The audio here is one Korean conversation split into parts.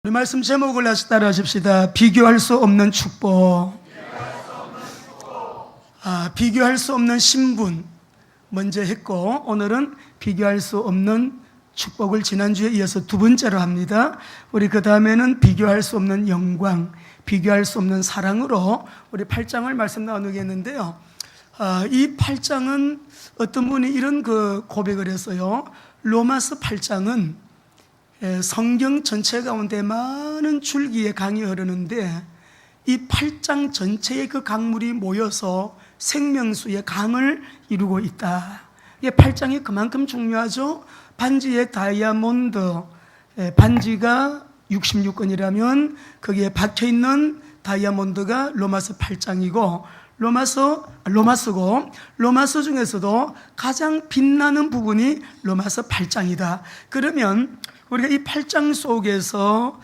우리 말씀 제목을 다시 따라하십시다. 비교할 수 없는 축복. 비교할 수 없는 신분 먼저 했고, 오늘은 비교할 수 없는 축복을 지난주에 이어서 두 번째로 합니다. 우리 그 다음에는 비교할 수 없는 영광, 비교할 수 없는 사랑으로 우리 8장을 말씀 나누겠는데요. 이 8장은 어떤 분이 이런 고백을 했어요. 로마서 8장은 성경 전체 가운데 많은 줄기의 강이 흐르는데 이 8장 전체의 그 강물이 모여서 생명수의 강을 이루고 있다. 이 8장이 그만큼 중요하죠. 반지의 다이아몬드, 반지가 66건이라면 거기에 박혀있는 다이아몬드가 로마서 8장이고 로마서 중에서도 가장 빛나는 부분이 로마서 8장이다. 그러면 우리가 이 8장 속에서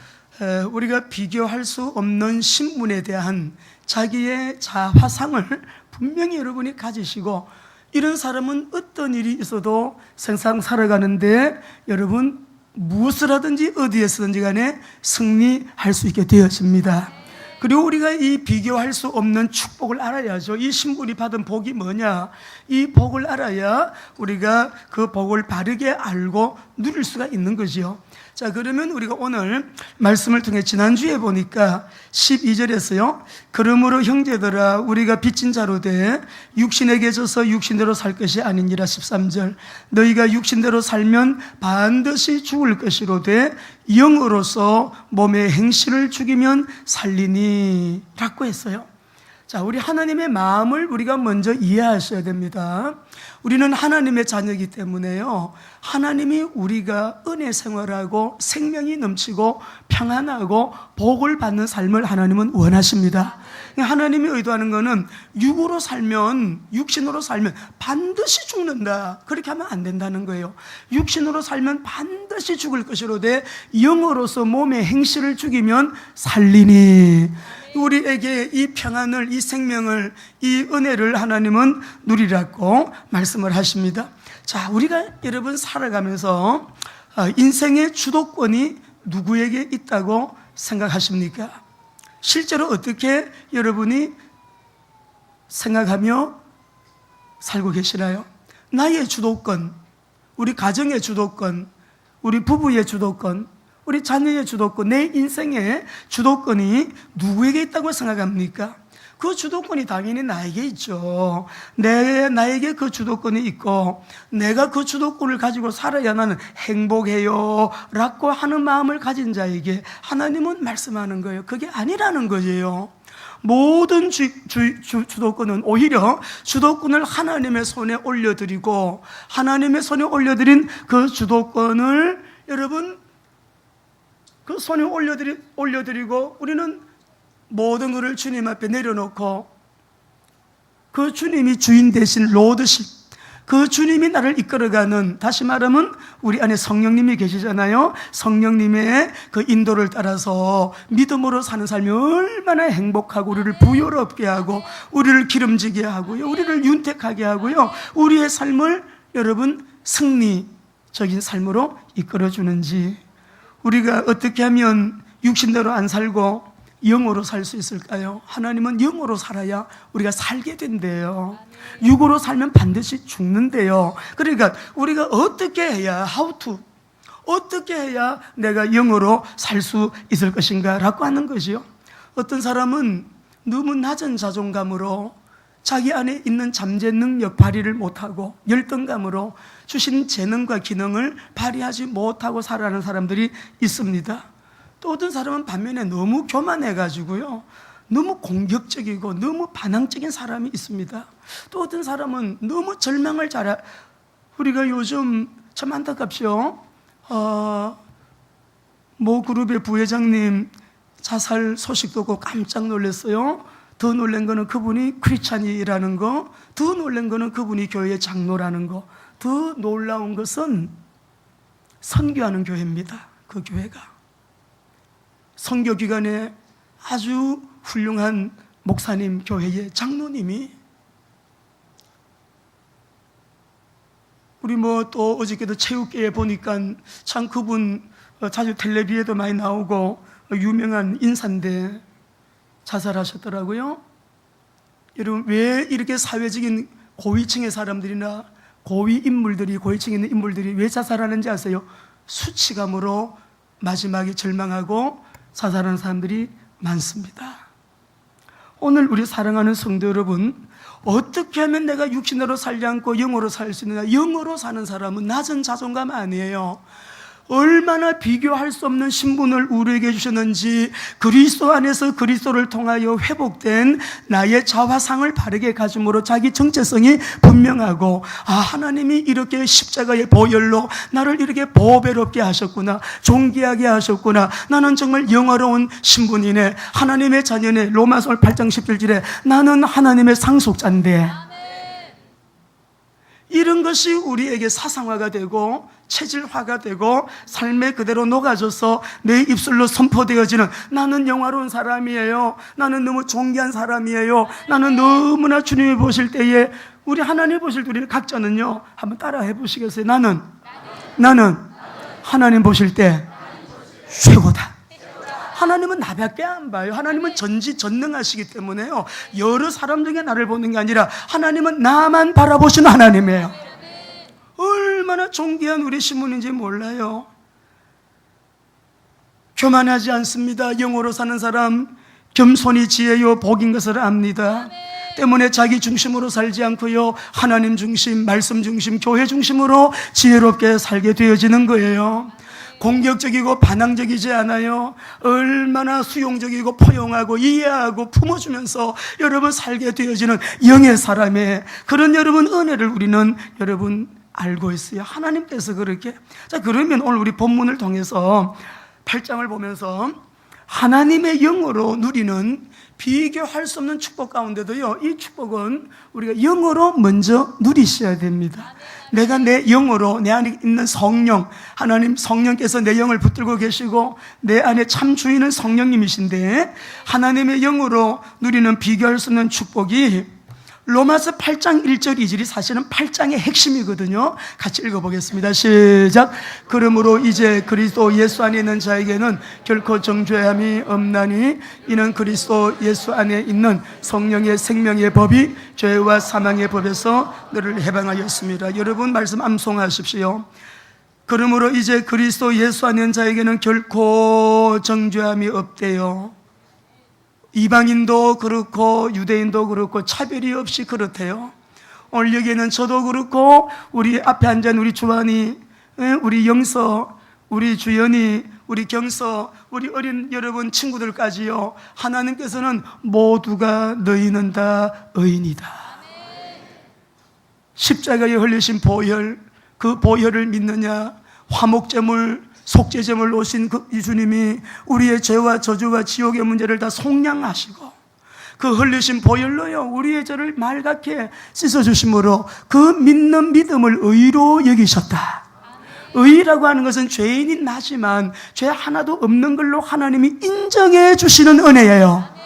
우리가 비교할 수 없는 신분에 대한 자기의 자화상을 분명히 여러분이 가지시고, 이런 사람은 어떤 일이 있어도 세상 살아가는데 여러분 무엇을 하든지 어디에서든지 간에 승리할 수 있게 되어집니다. 그리고 우리가 이 비교할 수 없는 축복을 알아야죠. 이 신분이 받은 복이 뭐냐, 이 복을 알아야 우리가 그 복을 바르게 알고 누릴 수가 있는 거지요. 자, 그러면 우리가 오늘 말씀을 통해 지난주에 보니까 12절에서요, 그러므로 형제들아 우리가 빚진 자로 돼 육신에게 져서 육신대로 살 것이 아니니라. 13절, 너희가 육신대로 살면 반드시 죽을 것이로 돼 영으로서 몸의 행실을 죽이면 살리니 라고 했어요. 자, 우리 하나님의 마음을 우리가 먼저 이해하셔야 됩니다. 우리는 하나님의 자녀이기 때문에요, 하나님이 우리가 은혜 생활하고 생명이 넘치고 평안하고 복을 받는 삶을 하나님은 원하십니다. 하나님이 의도하는 것은 육신으로 살면 반드시 죽는다, 그렇게 하면 안 된다는 거예요. 육신으로 살면 반드시 죽을 것이로 돼 영으로서 몸의 행실을 죽이면 살리니. 우리에게 이 평안을, 이 생명을, 이 은혜를 하나님은 누리라고 말씀을 하십니다. 자, 우리가 여러분 살아가면서 인생의 주도권이 누구에게 있다고 생각하십니까? 실제로 어떻게 여러분이 생각하며 살고 계시나요? 나의 주도권, 우리 가정의 주도권, 우리 부부의 주도권, 우리 자녀의 주도권, 내 인생의 주도권이 누구에게 있다고 생각합니까? 그 주도권이 당연히 나에게 있죠. 나에게 그 주도권이 있고, 내가 그 주도권을 가지고 살아야 나는 행복해요 라고 하는 마음을 가진 자에게 하나님은 말씀하는 거예요. 그게 아니라는 거예요. 모든 주도권은 오히려 주도권을 하나님의 손에 올려드리고, 하나님의 손에 올려드린 그 주도권을 여러분 그 손에 올려드리고 우리는 모든 것을 주님 앞에 내려놓고, 그 주님이 주인 대신 로드십, 그 주님이 나를 이끌어가는, 다시 말하면 우리 안에 성령님이 계시잖아요. 성령님의 그 인도를 따라서 믿음으로 사는 삶이 얼마나 행복하고 우리를 부요롭게 하고 우리를 기름지게 하고요, 우리를 윤택하게 하고요, 우리의 삶을 여러분 승리적인 삶으로 이끌어주는지, 우리가 어떻게 하면 육신대로 안 살고 영으로 살 수 있을까요? 하나님은 영으로 살아야 우리가 살게 된대요. 육으로 살면 반드시 죽는데요. 그러니까 우리가 어떻게 해야 어떻게 해야 내가 영으로 살 수 있을 것인가 라고 하는 것이요. 어떤 사람은 너무 낮은 자존감으로 자기 안에 있는 잠재 능력 발휘를 못하고 열등감으로 주신 재능과 기능을 발휘하지 못하고 살아가는 사람들이 있습니다. 또 어떤 사람은 반면에 너무 교만해가지고요, 너무 공격적이고 너무 반항적인 사람이 있습니다. 또 어떤 사람은 너무 절망을 우리가 요즘 참 안타깝죠. 모 그룹의 부회장님 자살 소식 듣고 깜짝 놀랐어요. 더 놀란 거는 그분이 크리스찬이라는 거, 더 놀란 거는 그분이 교회의 장로라는 거, 더 놀라운 것은 선교하는 교회입니다. 그 교회가 선교기관에 아주 훌륭한 목사님, 교회의 장로님이 우리 뭐 또 어저께도 체육계에 보니까 참 그분 자주 텔레비에도 많이 나오고 유명한 인사인데 자살하셨더라고요. 여러분, 왜 이렇게 사회적인 고위층의 사람들이나 고위층에 있는 인물들이 왜 자살하는지 아세요? 수치감으로 마지막에 절망하고 자살하는 사람들이 많습니다. 오늘 우리 사랑하는 성도 여러분, 어떻게 하면 내가 육신으로 살지 않고 영으로 살 수 있느냐? 영으로 사는 사람은 낮은 자존감 아니에요. 얼마나 비교할 수 없는 신분을 우리에게 주셨는지, 그리스도 안에서 그리스도를 통하여 회복된 나의 자화상을 바르게 가짐으로 자기 정체성이 분명하고, 하나님이 이렇게 십자가의 보혈로 나를 이렇게 보배롭게 하셨구나, 존귀하게 하셨구나, 나는 정말 영화로운 신분이네, 하나님의 자녀네. 로마서 8장 17절에 나는 하나님의 상속자인데, 이런 것이 우리에게 사상화가 되고 체질화가 되고 삶에 그대로 녹아져서 내 입술로 선포되어지는, 나는 영화로운 사람이에요, 나는 너무 존귀한 사람이에요, 나는 너무나 주님이 보실 때에, 우리 하나님 보실 때 우리는 각자는요, 한번 따라 해보시겠어요? 나는 하나님 보실 때 최고다. 하나님은 나밖에 안 봐요. 하나님은 전지전능하시기 때문에요, 여러 사람 중에 나를 보는 게 아니라 하나님은 나만 바라보시는 하나님이에요. 얼마나 존귀한 우리 신분인지 몰라요. 교만하지 않습니다. 영으로 사는 사람 겸손이 지혜요 복인 것을 압니다. 때문에 자기 중심으로 살지 않고요, 하나님 중심, 말씀 중심, 교회 중심으로 지혜롭게 살게 되어지는 거예요. 공격적이고 반항적이지 않아요. 얼마나 수용적이고 포용하고 이해하고 품어주면서 여러분 살게 되어지는 영의 사람의 그런 여러분 은혜를 우리는 여러분 알고 있어요. 하나님께서 그렇게. 자, 그러면 오늘 우리 본문을 통해서 8장을 보면서 하나님의 영으로 누리는 비교할 수 없는 축복 가운데도요, 이 축복은 우리가 영으로 먼저 누리셔야 됩니다. 내가 내 영으로, 내 안에 있는 성령, 하나님 성령께서 내 영을 붙들고 계시고 내 안에 참 주인은 성령님이신데, 하나님의 영으로 누리는 비교할 수 없는 축복이 로마서 8장 1절 2절이 사실은 8장의 핵심이거든요. 같이 읽어보겠습니다. 시작. 그러므로 이제 그리스도 예수 안에 있는 자에게는 결코 정죄함이 없나니 이는 그리스도 예수 안에 있는 성령의 생명의 법이 죄와 사망의 법에서 너를 해방하였습니다. 여러분 말씀 암송하십시오. 그러므로 이제 그리스도 예수 안에 있는 자에게는 결코 정죄함이 없대요. 이방인도 그렇고 유대인도 그렇고 차별이 없이 그렇대요. 오늘 여기에는 저도 그렇고 우리 앞에 앉은 우리 주환이, 우리 영서, 우리 주연이, 우리 경서, 우리 어린 여러분 친구들까지요, 하나님께서는 모두가 너희는 다 의인이다. 십자가에 흘리신 보혈, 그 보혈을 믿느냐? 화목제물, 속죄제물 오신 그 주님이 우리의 죄와 저주와 지옥의 문제를 다 속량하시고 그 흘리신 보혈로요, 우리의 죄를 맑게 씻어주심으로 그 믿는 믿음을 의로 여기셨다. 의라고 하는 것은 죄인이 나지만 죄 하나도 없는 걸로 하나님이 인정해 주시는 은혜예요.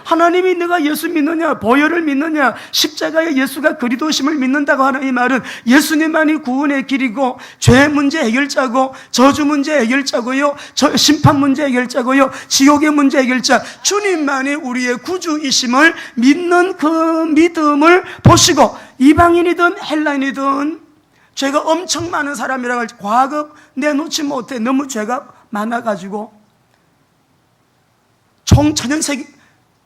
하나님이 내가 예수 믿느냐, 보혈을 믿느냐, 십자가의 예수가 그리스도심을 믿는다고 하는 이 말은 예수님만이 구원의 길이고 죄 문제 해결자고 저주 문제 해결자고요, 심판 문제 해결자고요, 지옥의 문제 해결자 주님만이 우리의 구주이심을 믿는 그 믿음을 보시고, 이방인이든 헬라인이든 죄가 엄청 많은 사람이라고 할지 과거 내놓지 못해 너무 죄가 많아가지고 총 천연색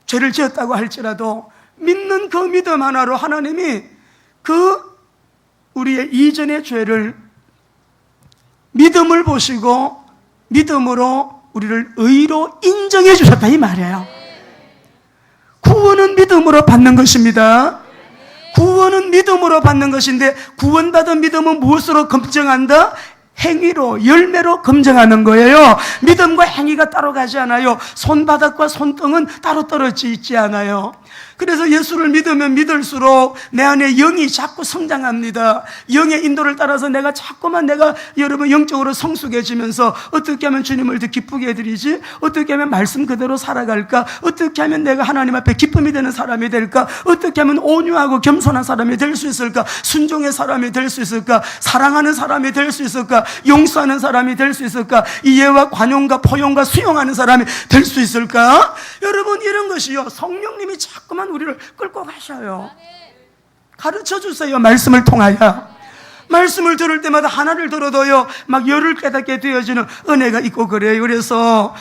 죄를 지었다고 할지라도 믿는 그 믿음 하나로 하나님이 그 우리의 이전의 죄를 믿음을 보시고 믿음으로 우리를 의로 인정해 주셨다 이 말이에요. 구원은 믿음으로 받는 것입니다. 구원은 믿음으로 받는 것인데, 구원받은 믿음은 무엇으로 검증한다? 행위로, 열매로 검증하는 거예요. 믿음과 행위가 따로 가지 않아요. 손바닥과 손등은 따로 떨어져 있지 않아요. 그래서 예수를 믿으면 믿을수록 내 안에 영이 자꾸 성장합니다. 영의 인도를 따라서 내가 자꾸만 여러분 영적으로 성숙해지면서 어떻게 하면 주님을 더 기쁘게 해드리지? 어떻게 하면 말씀 그대로 살아갈까? 어떻게 하면 내가 하나님 앞에 기쁨이 되는 사람이 될까? 어떻게 하면 온유하고 겸손한 사람이 될 수 있을까? 순종의 사람이 될 수 있을까? 사랑하는 사람이 될 수 있을까? 용서하는 사람이 될 수 있을까? 이해와 관용과 포용과 수용하는 사람이 될 수 있을까? 여러분, 이런 것이요, 성령님이 자꾸만 우리를 끌고 가셔요. 가르쳐 주세요. 말씀을 통하여. 말씀을 들을 때마다 하나를 들어도요 막 열을 깨닫게 되어지는 은혜가 있고 그래요. 그래서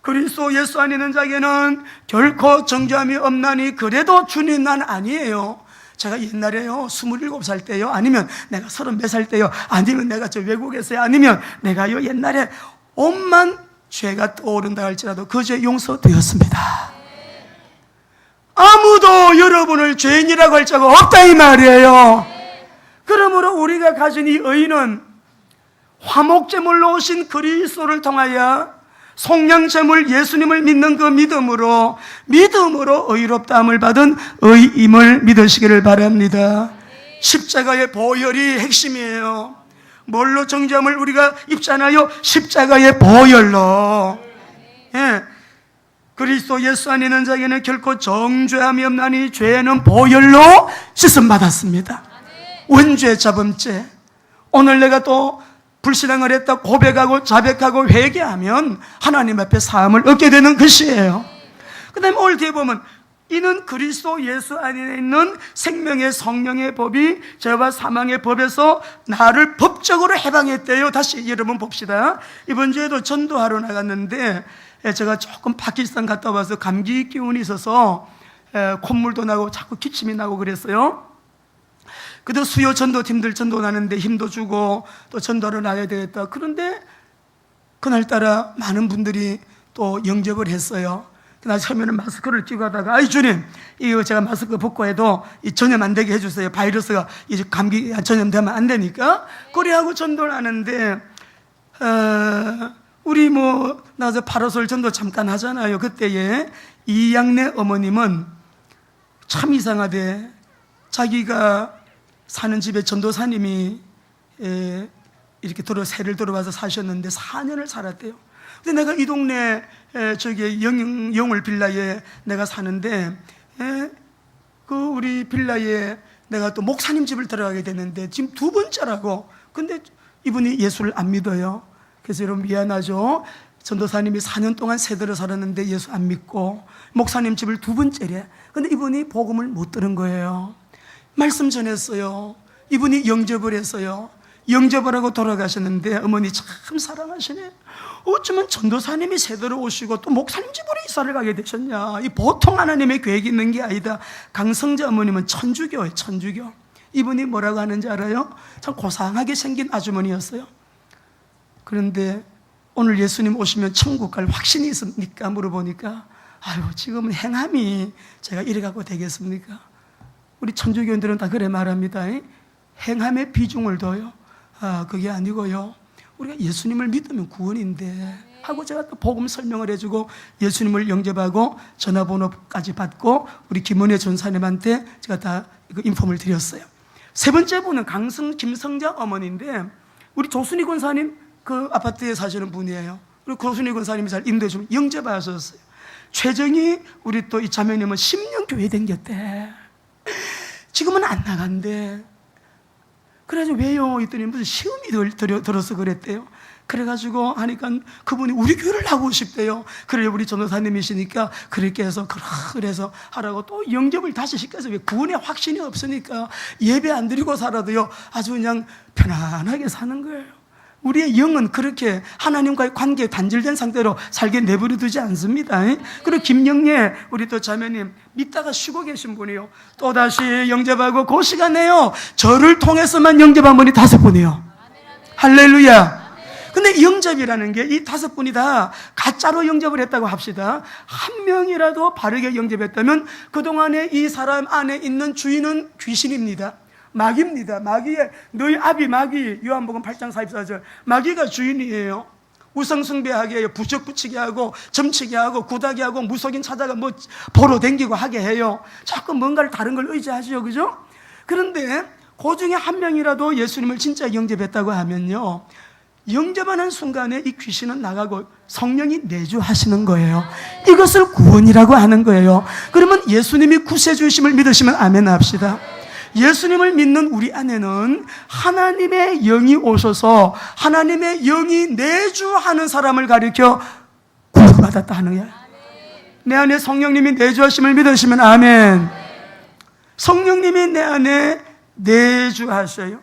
그리스도 예수 안에 있는 자에게는 결코 정죄함이 없나니 그래도 주님 난 아니에요. 제가 옛날에요 27살 때요, 아니면 내가 30몇 때요, 아니면 내가 저 외국에서요, 아니면 내가요 옛날에 온만 죄가 떠오른다 할지라도 그 죄 용서되었습니다. 아무도 여러분을 죄인이라고 할 자가 없다 이 말이에요. 그러므로 우리가 가진 이 의는 화목제물로 오신 그리스도를 통하여 속량제물 예수님을 믿는 그 믿음으로 의롭다함을 받은 의임을 믿으시기를 바랍니다. 십자가의 보혈이 핵심이에요. 뭘로 정죄함을 우리가 입잖아요? 십자가의 보혈로. 예. 그리스도 예수 안에 있는 자에게는 결코 정죄함이 없나니 죄는 보혈로 씻음받았습니다. 원죄 자범죄. 오늘 내가 또 불신앙을 했다 고백하고 자백하고 회개하면 하나님 앞에 사함을 얻게 되는 것이에요. 그 다음에 오늘 뒤에 보면 이는 그리스도 예수 안에 있는 생명의 성령의 법이 죄와 사망의 법에서 나를 법적으로 해방했대요. 다시 여러분 봅시다. 이번 주에도 전도하러 나갔는데 제가 조금 파키스탄 갔다 와서 감기 기운이 있어서 콧물도 나고 자꾸 기침이 나고 그랬어요. 그래도 수요 전도팀들 전도 나는데 힘도 주고 또 전도를 나가야 되겠다. 그런데 그날따라 많은 분들이 또 영접을 했어요. 나 처음에는 마스크를 끼고 하다가 아이 주님 이거 제가 마스크 벗고 해도 전염 안 되게 해주세요. 바이러스가 이제 감기 전염되면 안 되니까. 그래하고 전도를 하는데 우리 나서 파라솔 전도 잠깐 하잖아요. 그때에 이양래 어머님은 참 이상하대. 자기가 사는 집에 전도사님이 이렇게 새를 들어와서 사셨는데 4년을 살았대요. 근데 내가 이 동네 저기 영월 빌라에 내가 사는데 그 우리 빌라에 내가 또 목사님 집을 들어가게 됐는데 지금 2번째라고. 근데 이분이 예수를 안 믿어요. 그래서 여러분 미안하죠. 전도사님이 4년 동안 세대로 살았는데 예수 안 믿고 목사님 집을 2번째래. 근데 이분이 복음을 못 들은 거예요. 말씀 전했어요. 이분이 영접을 했어요. 영접을 하고 돌아가셨는데 어머니 참 사랑하시네. 어쩌면 전도사님이 세대로 오시고 또 목사님 집으로 이사를 가게 되셨냐. 이 보통 하나님의 계획이 있는 게 아니다. 강성자 어머님은 천주교예요. 천주교. 이분이 뭐라고 하는지 알아요? 참 고상하게 생긴 아주머니였어요. 그런데 오늘 예수님 오시면 천국 갈 확신이 있습니까? 물어보니까 아유 지금은 행함이 제가 이래 갖고 되겠습니까? 우리 천주교인들은 다 그래 말합니다. 행함에 비중을 둬요. 그게 아니고요, 우리가 예수님을 믿으면 구원인데 하고 제가 또 복음 설명을 해주고 예수님을 영접하고 전화번호까지 받고 우리 김은혜 전사님한테 제가 다 이거 인폼을 드렸어요. 세 번째 분은 김성자 어머니인데 우리 조순희 권사님 그 아파트에 사시는 분이에요. 그리고 조순희 권사님이 잘 인도해 주면 영접하셨어요. 최정희 우리 또 이 자매님은 10년 교회 댕겼대. 지금은 안 나간대. 그래가지고 왜요? 했더니 무슨 시험이 들어서 그랬대요. 그래가지고 하니까 그분이 우리 교회를 나오고 싶대요. 그래 우리 전도사님이시니까 그렇게 해서 그래서 하라고 또 영접을 다시 시켜서 왜 구원의 확신이 없으니까 예배 안 드리고 살아도요 아주 그냥 편안하게 사는 거예요. 우리의 영은 그렇게 하나님과의 관계에 단절된 상태로 살게 내버려 두지 않습니다. 그리고 김영예 우리 또 자매님 믿다가 쉬고 계신 분이요, 또다시 영접하고 그 시간에요 저를 통해서만 영접한 분이 5분이요. 할렐루야. 근데 영접이라는 게 이 5분이 다 가짜로 영접을 했다고 합시다. 한 명이라도 바르게 영접했다면 그동안에 이 사람 안에 있는 주인은 귀신입니다. 마귀입니다. 마귀의 너희 아비 마귀, 요한복음 8장 44절 마귀가 주인이에요. 우상숭배하게 해요. 부적 붙이게 하고 점치게 하고 구다게 하고 무속인 찾아가 뭐 보러 댕기고 하게 해요. 자꾸 뭔가를 다른 걸 의지하시죠. 그죠? 그런데 그 중에 한 명이라도 예수님을 진짜 영접했다고 하면요, 영접하는 순간에 이 귀신은 나가고 성령이 내주하시는 거예요. 이것을 구원이라고 하는 거예요. 그러면 예수님이 구세주이심을 믿으시면 아멘 합시다. 예수님을 믿는 우리 안에는 하나님의 영이 오셔서 하나님의 영이 내주하는 사람을 가리켜 구원받았다 하는 거야. 내 안에 성령님이 내주하심을 믿으시면 아멘. 성령님이 내 안에 내주하셔요.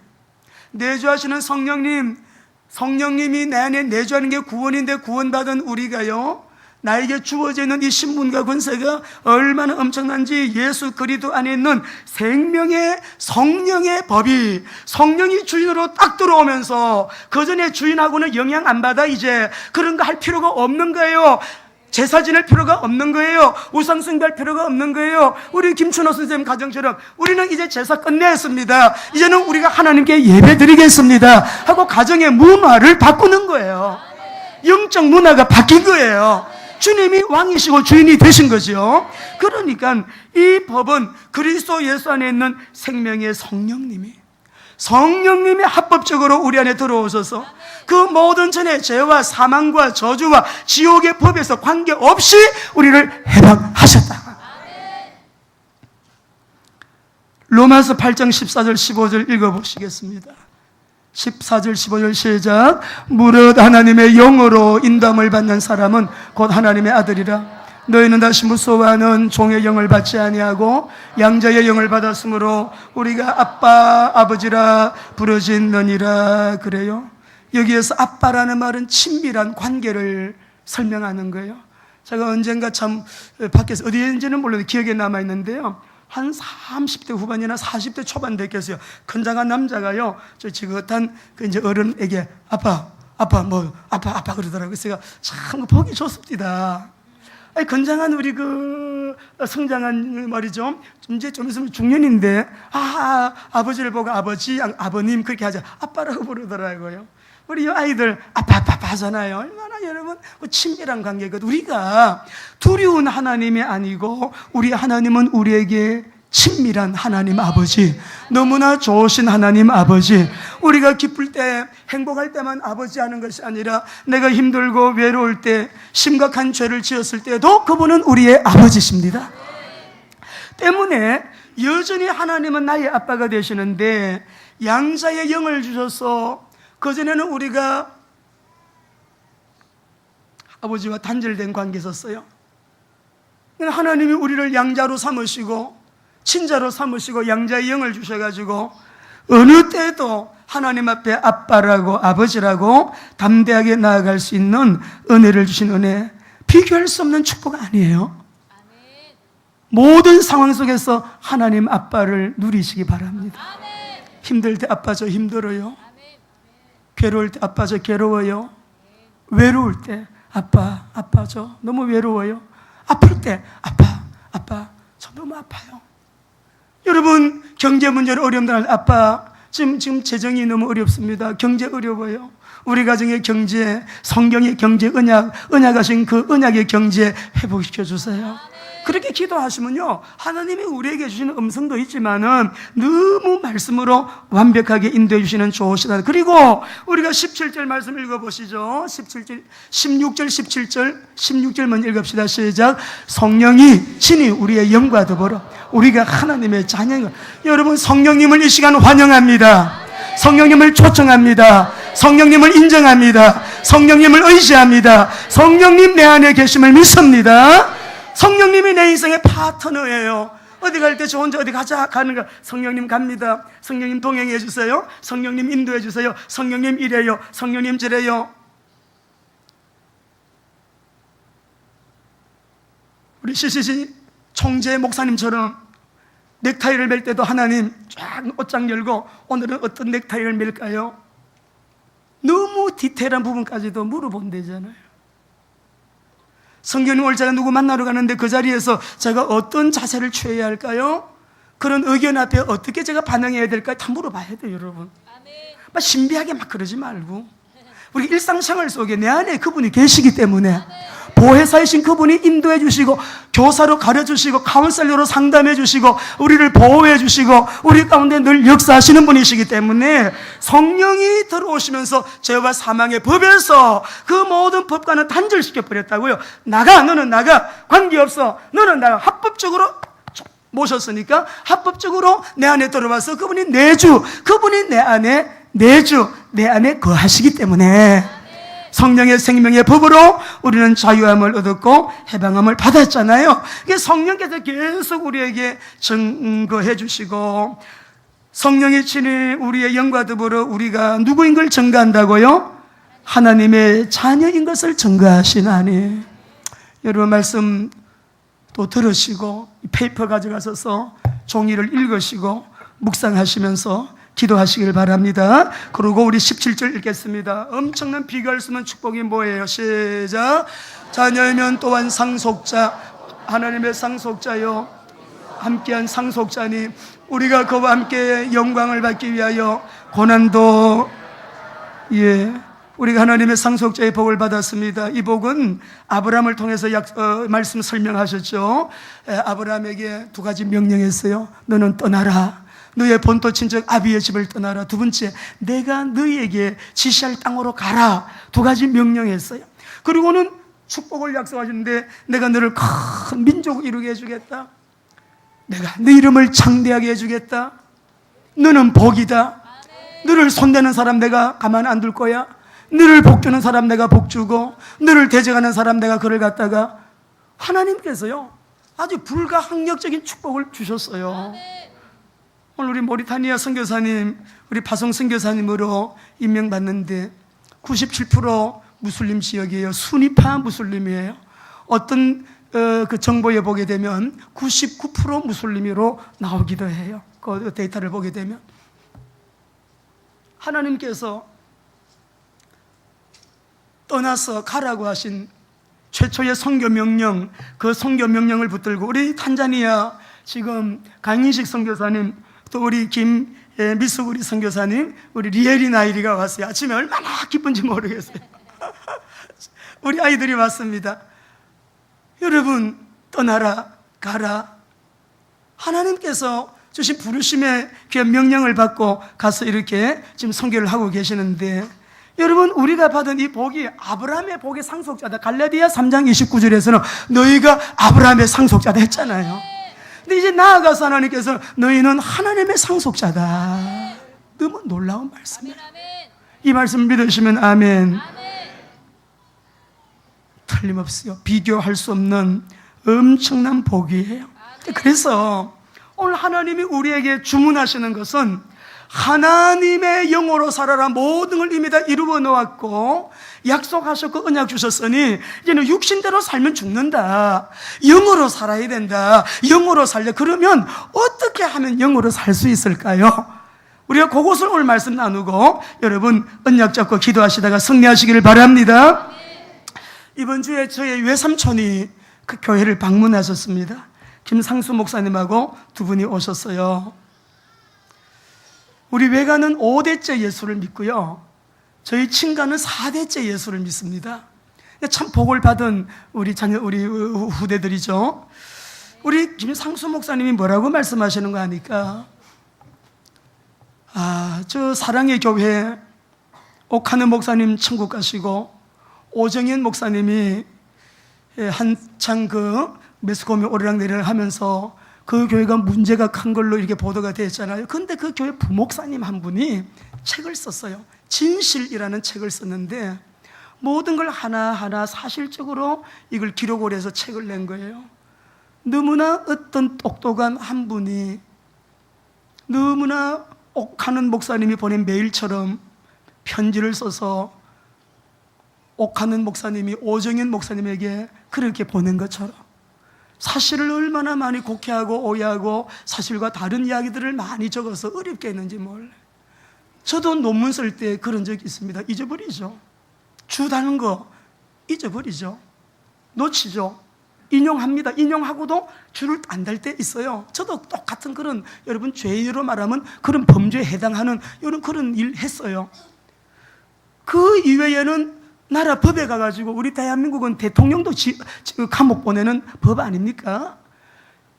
내주하시는 성령님이 내 안에 내주하는 게 구원인데, 구원받은 우리가요, 나에게 주어져 있는 이 신분과 권세가 얼마나 엄청난지, 예수 그리스도 안에 있는 생명의 성령의 법이 성령이 주인으로 딱 들어오면서, 그 전에 주인하고는 영향 안 받아. 이제 그런 거 할 필요가 없는 거예요. 제사 지낼 필요가 없는 거예요. 우상 숭배할 필요가 없는 거예요. 우리 김춘호 선생님 가정처럼 우리는 이제 제사 끝냈습니다. 이제는 우리가 하나님께 예배 드리겠습니다 하고 가정의 문화를 바꾸는 거예요. 영적 문화가 바뀐 거예요. 주님이 왕이시고 주인이 되신 거죠. 그러니까 이 법은 그리스도 예수 안에 있는 생명의 성령님이 합법적으로 우리 안에 들어오셔서 그 모든 전의 죄와 사망과 저주와 지옥의 법에서 관계없이 우리를 해방하셨다. 로마서 8장 14절 15절 읽어보시겠습니다. 14절 15절 시작. 무릇 하나님의 영으로 인도함을 받는 사람은 곧 하나님의 아들이라. 너희는 다시 무서워하는 종의 영을 받지 아니하고 양자의 영을 받았으므로 우리가 아빠 아버지라 부르짖느니라. 그래요. 여기에서 아빠라는 말은 친밀한 관계를 설명하는 거예요. 제가 언젠가 참 밖에서 어디인지는 몰라도 기억에 남아있는데요, 한 30대 후반이나 40대 초반 됐겠어요. 건장한 남자가요, 저 지긋한 그 이제 어른에게 아빠 그러더라고요. 그래서 제가 참 보기 좋습니다. 아니, 건장한 우리 그 성장한 말이죠, 이제 좀 있으면 중년인데 아버지를 보고 아버님 그렇게 하자, 아빠라고 부르더라고요. 우리 아이들 아빠 하잖아요. 얼마나 여러분 친밀한 관계거든. 우리가 두려운 하나님이 아니고 우리 하나님은 우리에게 친밀한 하나님 아버지, 너무나 좋으신 하나님 아버지. 우리가 기쁠 때 행복할 때만 아버지 하는 것이 아니라 내가 힘들고 외로울 때, 심각한 죄를 지었을 때도 그분은 우리의 아버지십니다. 때문에 여전히 하나님은 나의 아빠가 되시는데, 양자의 영을 주셔서 그전에는 우리가 아버지와 단절된 관계에 있었어요. 하나님이 우리를 양자로 삼으시고 친자로 삼으시고 양자의 영을 주셔가지고 어느 때도 하나님 앞에 아빠라고 아버지라고 담대하게 나아갈 수 있는 은혜를 주신 은혜, 비교할 수 없는 축복 아니에요? 모든 상황 속에서 하나님 아빠를 누리시기 바랍니다. 힘들 때 아빠 저 힘들어요. 괴로울 때 아빠 저 괴로워요. 외로울 때 아빠 저 너무 외로워요. 아플 때 아빠 저 너무 아파요. 여러분, 경제 문제로 어려움들 아빠 지금 재정이 너무 어렵습니다. 경제 어려워요. 우리 가정의 경제, 성경의 경제 언약하신 그 언약의 경제 회복시켜 주세요. 그렇게 기도하시면요, 하나님이 우리에게 주시는 음성도 있지만은 너무 말씀으로 완벽하게 인도해 주시는 좋으시다. 그리고 우리가 17절 말씀 읽어보시죠. 16절 17절 먼저 읽읍시다. 시작. 성령이 친히 우리의 영과 더불어 우리가 하나님의 자녀인 것. 여러분, 성령님을 이 시간 환영합니다. 성령님을 초청합니다. 성령님을 인정합니다. 성령님을 의지합니다. 성령님 내 안에 계심을 믿습니다. 성령님이 내 인생의 파트너예요. 어디 갈 때 저 혼자 어디 가자 가는 거, 성령님 갑니다. 성령님 동행해 주세요. 성령님 인도해 주세요. 성령님 이래요. 성령님 저래요. 우리 CCC 총재 목사님처럼 넥타이를 맬 때도 하나님 쫙 옷장 열고 오늘은 어떤 넥타이를 맬까요? 너무 디테일한 부분까지도 물어본대잖아요. 성경님 오늘 제가 누구 만나러 가는데 그 자리에서 제가 어떤 자세를 취해야 할까요? 그런 의견 앞에 어떻게 제가 반응해야 될까요? 다 물어봐야 돼요, 여러분. 막 신비하게 막 그러지 말고 우리 일상생활 속에 내 안에 그분이 계시기 때문에 보혜사이신 그분이 인도해 주시고 교사로 가르쳐 주시고 카운셀러로 상담해 주시고 우리를 보호해 주시고 우리 가운데 늘 역사하시는 분이시기 때문에 성령이 들어오시면서 죄와 사망의 법에서 그 모든 법관은 단절시켜 버렸다고요. 나가, 너는 나가, 관계없어, 너는 나가. 합법적으로 모셨으니까 합법적으로 내 안에 들어와서 그분이 내 주, 그분이 내 안에 거하시기 때문에 성령의 생명의 법으로 우리는 자유함을 얻었고 해방함을 받았잖아요. 이게 성령께서 계속 우리에게 증거해 주시고 성령이 친히 우리의 영과 더불어 우리가 누구인 걸 증거한다고요? 하나님의 자녀인 것을 증거하시나니. 여러분 말씀 또 들으시고 페이퍼 가져가셔서 종이를 읽으시고 묵상하시면서 기도하시길 바랍니다. 그리고 우리 17절 읽겠습니다. 엄청난 비교할 수 없는 축복이 뭐예요? 시작. 자녀이면 또한 상속자, 하나님의 상속자요, 함께한 상속자니 우리가 그와 함께 영광을 받기 위하여 고난도, 우리가 하나님의 상속자의 복을 받았습니다. 이 복은 아브라함을 통해서 말씀 설명하셨죠. 아브라함에게 두 가지 명령했어요. 너는 떠나라, 너의 본토 친척 아비의 집을 떠나라. 두 번째, 내가 너희에게 지시할 땅으로 가라. 두 가지 명령했어요. 그리고는 축복을 약속하셨는데 내가 너를 큰 민족을 이루게 해주겠다, 내가 네 이름을 창대하게 해주겠다, 너는 복이다, 너를 손대는 사람 내가 가만 안 둘 거야, 너를 복주는 사람 내가 복주고 너를 대적하는 사람 내가 그를 갖다가. 하나님께서요 아주 불가항력적인 축복을 주셨어요. 오늘 우리 모리타니아 선교사님, 우리 파송 선교사님으로 임명받는데 97% 무슬림 지역이에요. 수니파 무슬림이에요. 어떤 그 정보에 보게 되면 99% 무슬림으로 나오기도 해요. 그 데이터를 보게 되면 하나님께서 떠나서 가라고 하신 최초의 선교 명령, 그 선교 명령을 붙들고 우리 탄자니아 지금 강인식 선교사님, 또 우리 김미숙 우리 선교사님, 우리 리에리 나이리가 왔어요. 아침에 얼마나 기쁜지 모르겠어요. 우리 아이들이 왔습니다. 여러분, 떠나라, 가라. 하나님께서 주신 부르심의 귀한 명령을 받고 가서 이렇게 지금 선교를 하고 계시는데, 여러분, 우리가 받은 이 복이 아브라함의 복의 상속자다. 갈라디아 3장 29절에서는 너희가 아브라함의 상속자다 했잖아요. 근데 이제 나아가서 하나님께서 너희는 하나님의 상속자다. 너무 놀라운 말씀이에요. 이 말씀 믿으시면 아멘. 틀림없어요. 비교할 수 없는 엄청난 복이에요. 그래서 오늘 하나님이 우리에게 주문하시는 것은 하나님의 영으로 살아라. 모든 걸 이미 다 이루어 놓았고 약속하셨고 언약 주셨으니 이제는 육신대로 살면 죽는다. 영으로 살아야 된다. 영으로 살려. 그러면 어떻게 하면 영으로 살 수 있을까요? 우리가 그것을 오늘 말씀 나누고 여러분 언약 잡고 기도하시다가 승리하시기를 바랍니다. 이번 주에 저희 외삼촌이 그 교회를 방문하셨습니다. 김상수 목사님하고 두 분이 오셨어요. 우리 외가는 5대째 예수를 믿고요, 저희 친가는 4대째 예수를 믿습니다. 참 복을 받은 우리 후대들이죠. 우리 김상수 목사님이 뭐라고 말씀하시는 거 아니까, 저 사랑의 교회 옥하는 목사님 천국 가시고 오정현 목사님이 한창 그 매스컴이 오르락내리락 하면서 그 교회가 문제가 큰 걸로 이렇게 보도가 됐잖아요. 근데 그 교회 부목사님 한 분이 책을 썼어요. 진실이라는 책을 썼는데 모든 걸 하나하나 사실적으로 이걸 기록을 해서 책을 낸 거예요. 너무나 어떤 똑똑한 한 분이, 너무나 옥하는 목사님이 보낸 메일처럼 편지를 써서 옥하는 목사님이 오정현 목사님에게 그렇게 보낸 것처럼 사실을 얼마나 많이 곡해하고 오해하고 사실과 다른 이야기들을 많이 적어서 어렵게 했는지 몰라요. 저도 논문 쓸 때 그런 적이 있습니다. 잊어버리죠. 주다는 거 잊어버리죠. 놓치죠. 인용합니다. 인용하고도 줄을 안 달 때 있어요. 저도 똑같은 그런, 여러분 죄로 말하면 그런 범죄에 해당하는 이런 그런 일 했어요. 그 이외에는 나라 법에 가가지고, 우리 대한민국은 대통령도 감옥 보내는 법 아닙니까?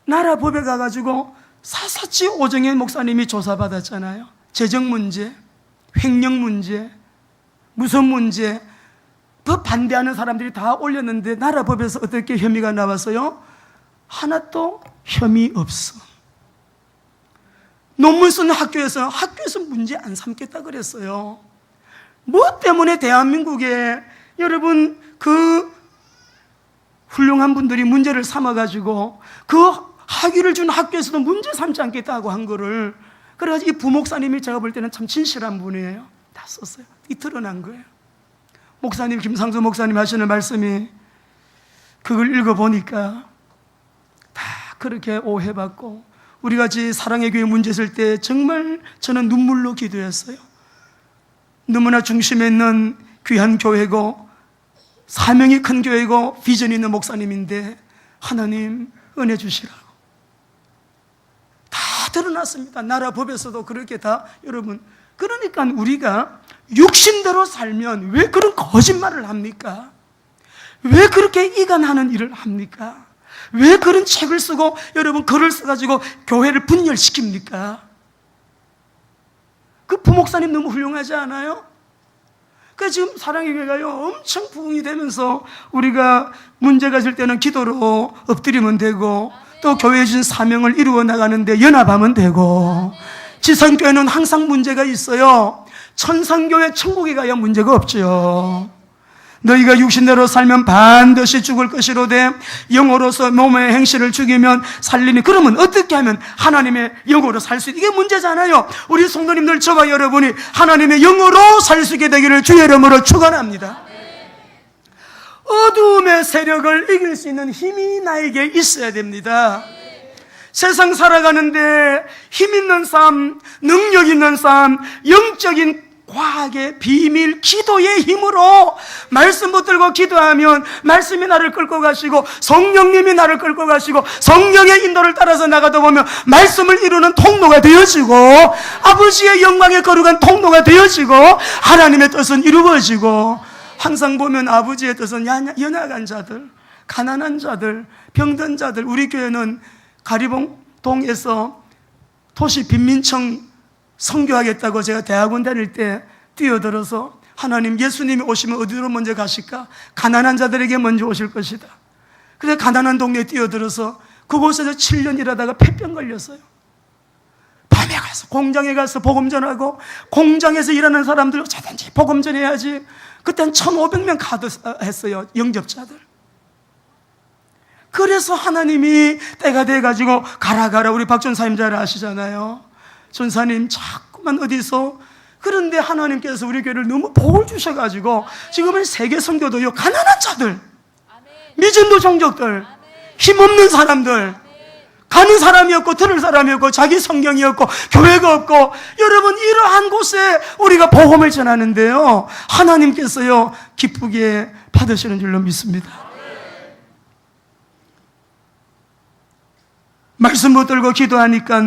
나라 법에 가가지고 사사치 오정현 목사님이 조사받았잖아요. 재정 문제, 횡령 문제, 무슨 문제, 법 반대하는 사람들이 다 올렸는데 나라 법에서 어떻게 혐의가 나왔어요? 하나도 혐의 없어. 논문 쓰는 학교에서 문제 안 삼겠다 그랬어요. 뭐 때문에 대한민국에 여러분 그 훌륭한 분들이 문제를 삼아가지고 그 학위를 준 학교에서도 문제 삼지 않겠다고 한 거를, 그래가지고 이 부목사님이 제가 볼 때는 참 진실한 분이에요. 다 썼어요. 이 드러난 거예요. 목사님, 김상조 목사님 하시는 말씀이, 그걸 읽어보니까 다 그렇게 오해받고, 우리같이 사랑의 교회 문제 있을 때 정말 저는 눈물로 기도했어요. 너무나 중심에 있는 귀한 교회고 사명이 큰 교회고 비전이 있는 목사님인데 하나님 은혜 주시라고. 다 드러났습니다. 나라 법에서도 그렇게 다. 여러분, 그러니까 우리가 육신대로 살면 왜 그런 거짓말을 합니까? 왜 그렇게 이간하는 일을 합니까? 왜 그런 책을 쓰고 여러분 글을 써가지고 교회를 분열시킵니까? 그 부목사님 너무 훌륭하지 않아요? 그 지금 사랑의 교회가요 엄청 부흥이 되면서 우리가 문제가 있을 때는 기도로 엎드리면 되고, 또 교회에 주신 사명을 이루어 나가는데 연합하면 되고, 지성교회는 항상 문제가 있어요. 천상교회 천국에 가야 문제가 없죠. 너희가 육신대로 살면 반드시 죽을 것이로되 영으로서 몸의 행실을 죽이면 살리니. 그러면 어떻게 하면 하나님의 영으로 살 수 있게? 이게 문제잖아요. 우리 성도님들, 저와 여러분이 하나님의 영으로 살 수 있게 되기를 주의 이름으로 축원합니다. 어두움의 세력을 이길 수 있는 힘이 나에게 있어야 됩니다. 세상 살아가는데 힘 있는 삶, 능력 있는 삶, 영적인 과학의 비밀, 기도의 힘으로 말씀 붙들고 기도하면 말씀이 나를 끌고 가시고 성령님이 나를 끌고 가시고 성령의 인도를 따라서 나가다 보면 말씀을 이루는 통로가 되어지고 아버지의 영광에 거룩한 통로가 되어지고 하나님의 뜻은 이루어지고, 항상 보면 아버지의 뜻은 연약한 자들, 가난한 자들, 병든 자들. 우리 교회는 가리봉동에서 도시 빈민청 선교하겠다고 제가 대학원 다닐 때 뛰어들어서, 하나님, 예수님이 오시면 어디로 먼저 가실까? 가난한 자들에게 먼저 오실 것이다. 그래서 가난한 동네에 뛰어들어서 그곳에서 7년 일하다가 폐병 걸렸어요. 밤에 가서 공장에 가서 복음 전하고, 공장에서 일하는 사람들 어쩌든지 복음 전해야지. 그때는 1,500명 가득했어요, 영접자들. 그래서 하나님이 때가 돼가지고 가라. 우리 박 전사님 잘 아시잖아요. 전사님 자꾸만 어디서, 그런데 하나님께서 우리 교회를 너무 복을 주셔가지고 지금은 세계 선교도요, 가난한 자들, 미전도 종족들, 힘없는 사람들, 가는 사람이 없고 들을 사람이 없고 자기 성경이 없고 교회가 없고, 여러분 이러한 곳에 우리가 복음을 전하는데요, 하나님께서요 기쁘게 받으시는 줄로 믿습니다. 말씀 붙들고 기도하니까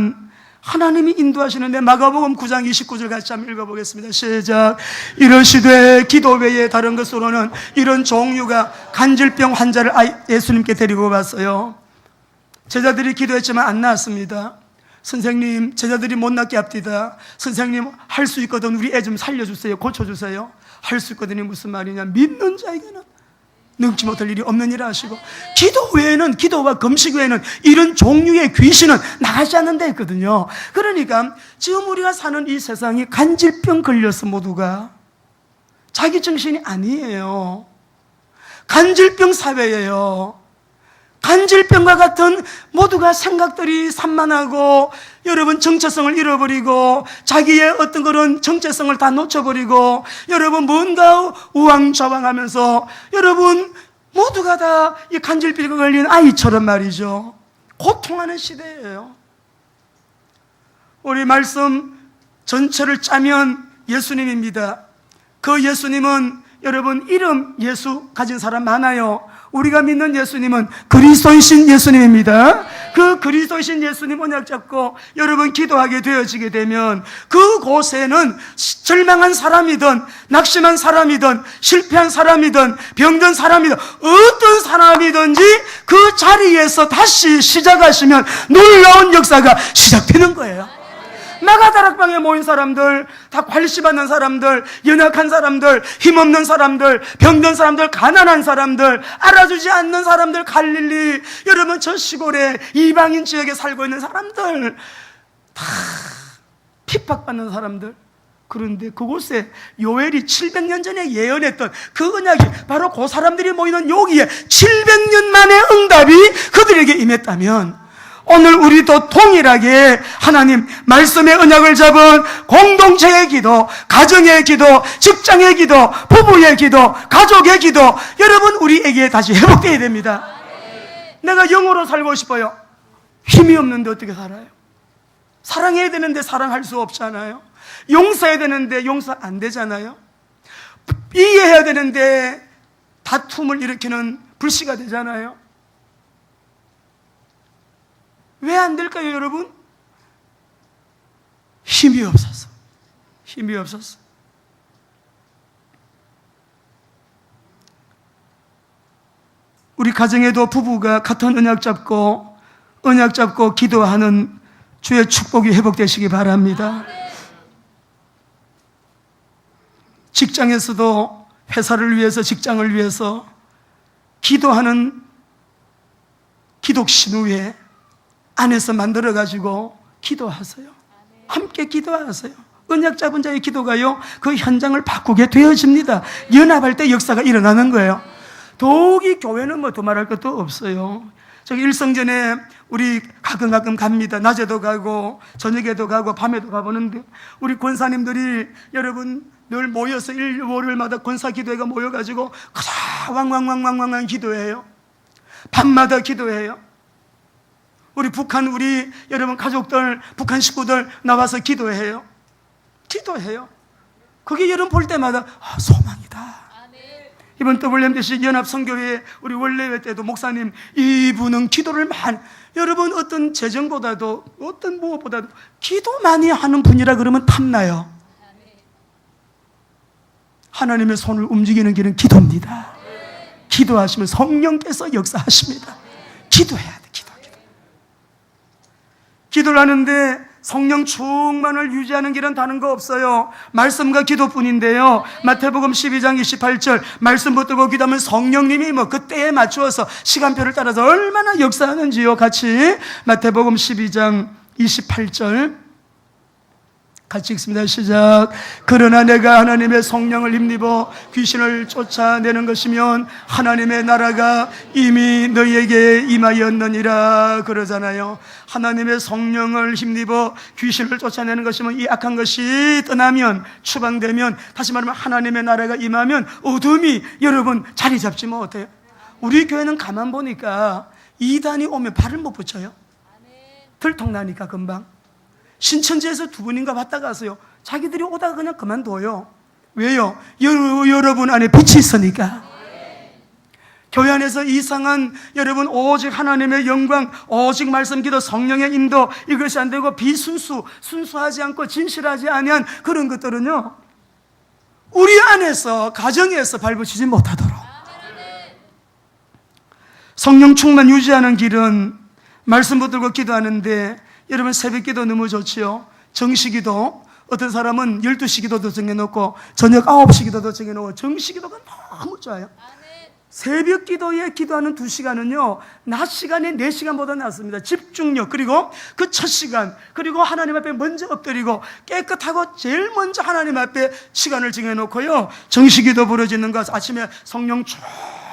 하나님이 인도하시는데, 마가복음 9장 29절 같이 한번 읽어보겠습니다. 시작. 이러시되 기도 외에 다른 것으로는 이런 종류가 간질병 환자를 예수님께 데리고 갔어요. 제자들이 기도했지만 안 나았습니다. 선생님, 제자들이 못 낫게 합디다. 선생님, 할 수 있거든, 우리 애 좀 살려주세요, 고쳐주세요. 할 수 있거든이 무슨 말이냐? 믿는 자에게는 능치 못할 일이 없는 일을 하시고, 기도 외에는, 기도와 금식 외에는 이런 종류의 귀신은 나가지 않는 데 있거든요. 그러니까 지금 우리가 사는 이 세상이 간질병 걸려서 모두가 자기 정신이 아니에요. 간질병 사회예요. 간질병과 같은 모두가 생각들이 산만하고, 여러분 정체성을 잃어버리고 자기의 어떤 그런 정체성을 다 놓쳐버리고, 여러분 뭔가 우왕좌왕하면서, 여러분 모두가 다 이 간질병에 걸린 아이처럼 말이죠, 고통하는 시대예요. 우리 말씀 전체를 짜면 예수님입니다. 그 예수님은 여러분 이름 예수 가진 사람 많아요. 우리가 믿는 예수님은 그리스도이신 예수님입니다. 그 그리스도이신 예수님 언약 잡고 여러분 기도하게 되어지게 되면 그곳에는 절망한 사람이든 낙심한 사람이든 실패한 사람이든 병든 사람이든 어떤 사람이든지 그 자리에서 다시 시작하시면 놀라운 역사가 시작되는 거예요. 마가다락방에 모인 사람들, 다 관리받는 사람들, 연약한 사람들, 힘없는 사람들, 병든 사람들, 가난한 사람들, 알아주지 않는 사람들, 갈릴리, 여러분 저 시골에 이방인 지역에 살고 있는 사람들, 다 핍박받는 사람들. 그런데 그곳에 요엘이 700년 전에 예언했던 그 언약이 바로 그 사람들이 모이는 여기에 700년 만에 응답이 그들에게 임했다면 오늘 우리도 동일하게 하나님 말씀의 언약을 잡은 공동체의 기도, 가정의 기도, 직장의 기도, 부부의 기도, 가족의 기도, 여러분 우리에게 다시 회복되어야 됩니다. 내가 영으로 살고 싶어요. 힘이 없는데 어떻게 살아요? 사랑해야 되는데 사랑할 수 없잖아요. 용서해야 되는데 용서 안 되잖아요. 이해해야 되는데 다툼을 일으키는 불씨가 되잖아요. 왜 안 될까요, 여러분? 힘이 없어서. 힘이 없어서. 우리 가정에도 부부가 같은 언약 잡고 기도하는 주의 축복이 회복되시기 바랍니다. 직장에서도 회사를 위해서, 직장을 위해서 기도하는 기독신우회 안에서 만들어가지고 기도하세요. 함께 기도하세요. 언약 잡은 자의 기도가요, 그 현장을 바꾸게 되어집니다. 연합할 때 역사가 일어나는 거예요. 더욱이 교회는 뭐 두말할 것도 없어요. 저기 일성전에 우리 가끔 갑니다. 낮에도 가고 저녁에도 가고 밤에도 가보는데 우리 권사님들이 여러분 늘 모여서 월요일마다 권사 기도회가 모여가지고 왕왕왕왕왕 기도해요. 밤마다 기도해요. 우리 여러분 가족들, 북한 식구들 나와서 기도해요. 그게 여러분 볼 때마다 소망이다. 이번 WMDC 연합성교회 우리 원래회 때도 목사님 이분은 기도를 여러분 어떤 재정보다도 어떤 무엇보다도 기도 많이 하는 분이라 그러면 탐나요. 하나님의 손을 움직이는 길은 기도입니다. 기도하시면 성령께서 역사하십니다. 기도해야 돼. 기도를 하는데 성령 충만을 유지하는 길은 다른 거 없어요. 말씀과 기도뿐인데요. 마태복음 12장 28절 말씀 붙들고 기도하면 성령님이 그때에 맞추어서 시간표를 따라서 얼마나 역사하는지요. 같이 마태복음 12장 28절 같이 읽습니다. 시작. 그러나 내가 하나님의 성령을 힘입어 귀신을 쫓아내는 것이면 하나님의 나라가 이미 너희에게 임하였느니라 그러잖아요. 하나님의 성령을 힘입어 귀신을 쫓아내는 것이면 이 악한 것이 떠나면, 추방되면, 다시 말하면 하나님의 나라가 임하면 어둠이 여러분 자리 잡지 못해요. 우리 교회는 가만 보니까 이단이 오면 발을 못 붙여요. 들통나니까 금방. 신천지에서 두 분인가 왔다 가서요, 자기들이 오다가 그냥 그만둬요. 왜요? 여러분 안에 빛이 있으니까. 교회 안에서 이상한 여러분 오직 하나님의 영광, 오직 말씀 기도, 성령의 인도, 이것이 안 되고 순수하지 않고 진실하지 아니한 그런 것들은요, 우리 안에서 가정에서 발붙이지 못하도록 성령 충만 유지하는 길은 말씀 붙들고 기도하는데, 여러분 새벽 기도 너무 좋지요. 정시 기도, 어떤 사람은 12시 기도도 정해놓고 저녁 9시 기도도 정해놓고 정시 기도가 너무 좋아요. 새벽 기도에 기도하는 2시간은요 낮 시간에 4시간보다 낫습니다. 집중력, 그리고 그 첫 시간, 그리고 하나님 앞에 먼저 엎드리고 깨끗하고 제일 먼저 하나님 앞에 시간을 정해놓고요, 정시 기도 부르짖는 것, 아침에 성령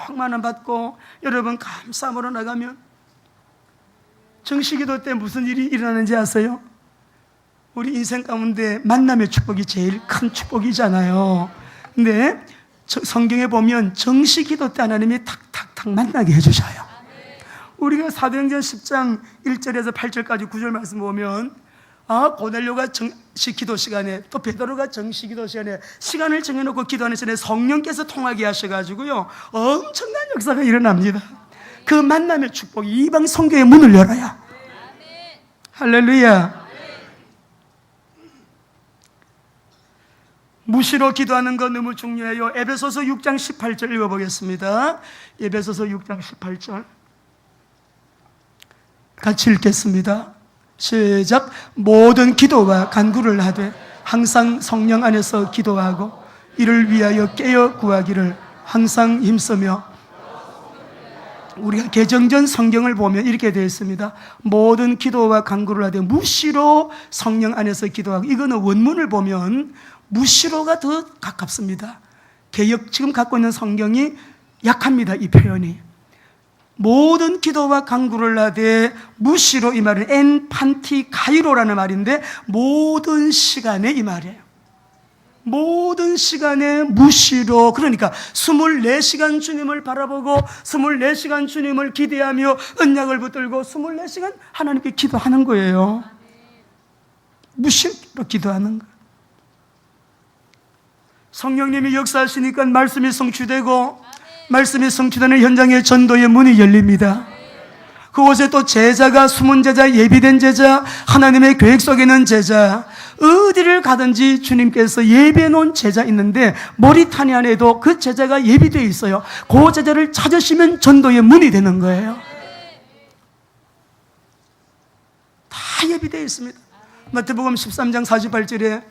충만함 받고 여러분 감사함으로 나가면, 정시기도 때 무슨 일이 일어나는지 아세요? 우리 인생 가운데 만남의 축복이 제일 큰 축복이잖아요. 근데 성경에 보면 정시기도 때 하나님이 탁탁탁 만나게 해주셔요. 우리가 사도행전 10장 1절에서 8절까지 9절 말씀 보면, 고넬료가 정시기도 시간에, 또 베드로가 정시기도 시간에 시간을 정해놓고 기도하는 시간에 성령께서 통하게 하셔가지고요 엄청난 역사가 일어납니다. 그 만남의 축복이 이방 성교의 문을 열어요. 할렐루야. 무시로 기도하는 거 너무 중요해요. 에베소서 6장 18절 읽어보겠습니다. 에베소서 6장 18절 같이 읽겠습니다. 시작. 모든 기도와 간구를 하되 항상 성령 안에서 기도하고 이를 위하여 깨어 구하기를 항상 힘쓰며. 우리가 개정전 성경을 보면 이렇게 되어 있습니다. 모든 기도와 간구를 하되 무시로 성령 안에서 기도하고. 이거는 원문을 보면 무시로가 더 가깝습니다. 개역 지금 갖고 있는 성경이 약합니다. 이 표현이. 모든 기도와 간구를 하되 무시로, 이 말은 엔판티 가이로라는 말인데 모든 시간에 이 말이에요. 모든 시간에 무시로. 그러니까 24시간 주님을 바라보고 24시간 주님을 기대하며 언약을 붙들고 24시간 하나님께 기도하는 거예요. 무시로 기도하는 거예요. 성령님이 역사하시니까 말씀이 성취되고 말씀이 성취되는 현장에 전도의 문이 열립니다. 그곳에 또 제자가, 숨은 제자, 예비된 제자, 하나님의 계획 속에 있는 제자, 어디를 가든지 주님께서 예비해 놓은 제자 있는데 모리타니아에도 그 제자가 예비되어 있어요. 그 제자를 찾으시면 전도의 문이 되는 거예요. 다 예비되어 있습니다. 마태복음 13장 48절에